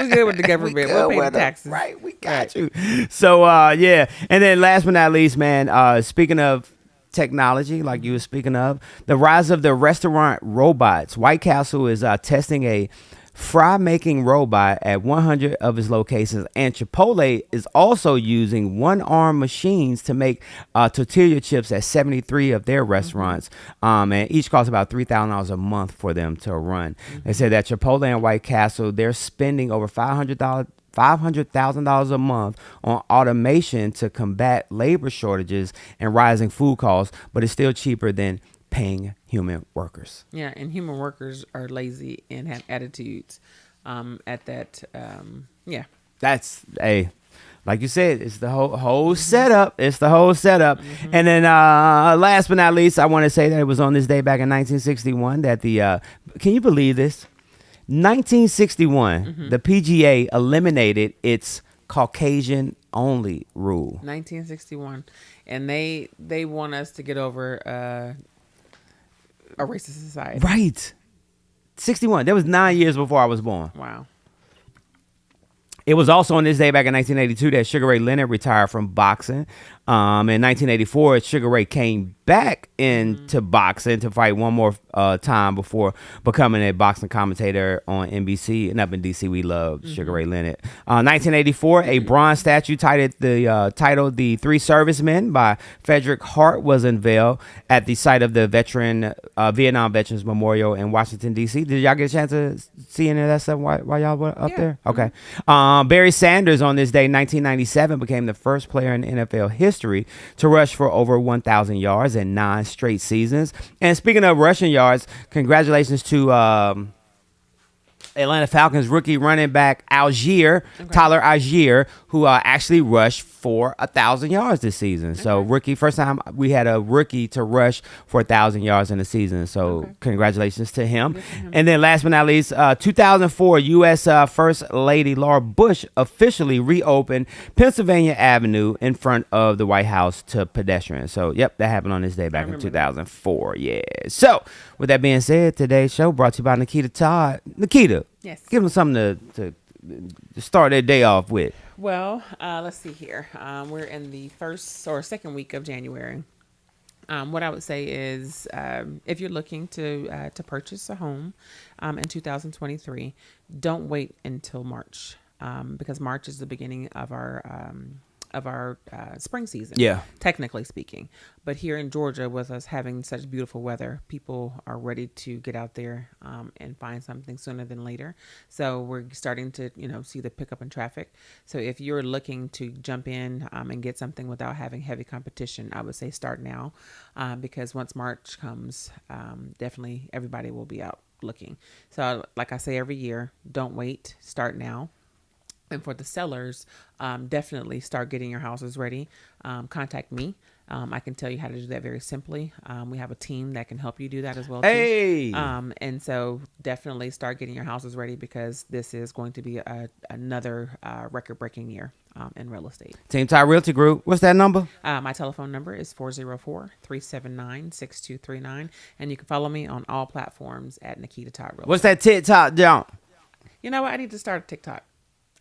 good with the government. We'll pay the taxes. Right. We got you. So yeah, and then last but not least, man. Speaking of technology, like you were speaking of, the rise of the restaurant robots. White Castle is testing a fry making robot at 100 of its locations, and Chipotle is also using one-arm machines to make tortilla chips at 73 of their restaurants, and each costs about $3,000 a month for them to run. They said that Chipotle and White Castle, they're spending over $500,000 a month on automation to combat labor shortages and rising food costs, but it's still cheaper than paying human workers. Yeah, and human workers are lazy and have attitudes at that. Yeah. That's like you said, it's the whole setup. It's the whole setup. And then last but not least, I want to say that it was on this day back in 1961 that can you believe this? 1961, the PGA eliminated its Caucasian only rule. 1961. And they want us to get over a racist society. Right. 61. That was 9 years before I was born. Wow. It was also on this day back in 1982 that Sugar Ray Leonard retired from boxing. In 1984, Sugar Ray came back into boxing to fight one more time before becoming a boxing commentator on NBC. And up in DC, we love Sugar Ray Leonard. 1984, a bronze statue titled the Three Servicemen by Frederick Hart was unveiled at the site of the Vietnam Veterans Memorial in Washington, D.C. Did y'all get a chance to see any of that stuff while y'all were up there? Okay. Barry Sanders on this day, 1997, became the first player in NFL history to rush for over 1,000 yards in 9 straight seasons. And speaking of rushing yards, congratulations to Atlanta Falcons rookie running back Tyler Algier, who actually rushed for 1,000 yards this season. So rookie, first time we had a rookie to rush for 1,000 yards in the season. So congratulations to him. And then last but not least, 2004, U.S. First Lady Laura Bush officially reopened Pennsylvania Avenue in front of the White House to pedestrians. So, yep, that happened on this day back in 2004. Yeah. So, with that being said, today's show brought to you by Nikita Todd. Nikita, Yes. give them something to start their day off with. Well, let's see here. We're in the first or second week of January. What I would say is, if you're looking to purchase a home in 2023, don't wait until March, because March is the beginning of our spring season. Yeah. Technically speaking, but here in Georgia, with us having such beautiful weather, people are ready to get out there and find something sooner than later. So we're starting to see the pickup in traffic. So if you're looking to jump in and get something without having heavy competition, I would say start now, because once March comes, definitely everybody will be out looking. So like I say every year, don't wait, start now. And for the sellers, definitely start getting your houses ready. Contact me. I can tell you how to do that very simply. We have a team that can help you do that as well, too. Hey! And so definitely start getting your houses ready, because this is going to be another record-breaking year in real estate. Team Ty Realty Group. What's that number? My telephone number is 404-379-6239. And you can follow me on all platforms at Nikita Todd Realty. What's that TikTok jump? You know what? I need to start a TikTok.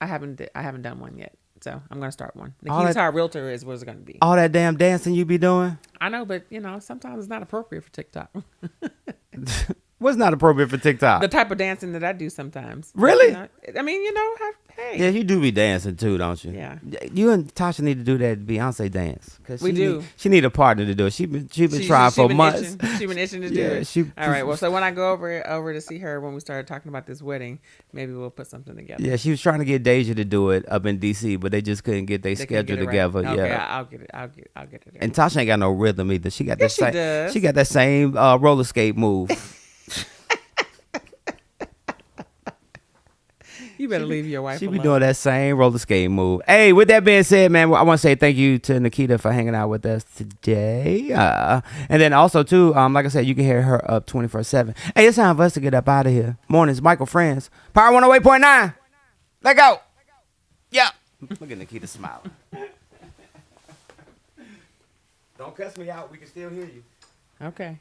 I haven't done one yet, so I'm gonna start one. All Nikita that- Todd Realtor is what it's gonna be. All that damn dancing you be doing? I know, but sometimes it's not appropriate for TikTok. What's not appropriate for TikTok? The type of dancing that I do sometimes. Really? I mean, hey. Yeah, you do be dancing too, don't you? Yeah. You and Tasha need to do that Beyonce dance. Cause We do. She need a partner to do it. She been trying for months. She's been itching to do Yeah, it. All right. Well, so when I go over to see her, when we started talking about this wedding, maybe we'll put something together. Yeah, she was trying to get Deja to do it up in DC, but they just couldn't get their They couldn't schedule get it right. together. Okay, Yeah. I'll get it. I'll get it. And Tasha ain't got no rhythm either. She got Yes, that she same. does. She got that same roller skate move. You better leave your wife She alone. be doing that same roller skate move. Hey, with that being said, man, I want to say thank you to Nikita for hanging out with us today. And then also, too, like I said, you can hear her up 24/7. Hey, it's time for us to get up out of here. Mornings, Michael Friends. Power 108.9. Let go. Yeah. Look at Nikita smiling. Don't cuss me out. We can still hear you. Okay.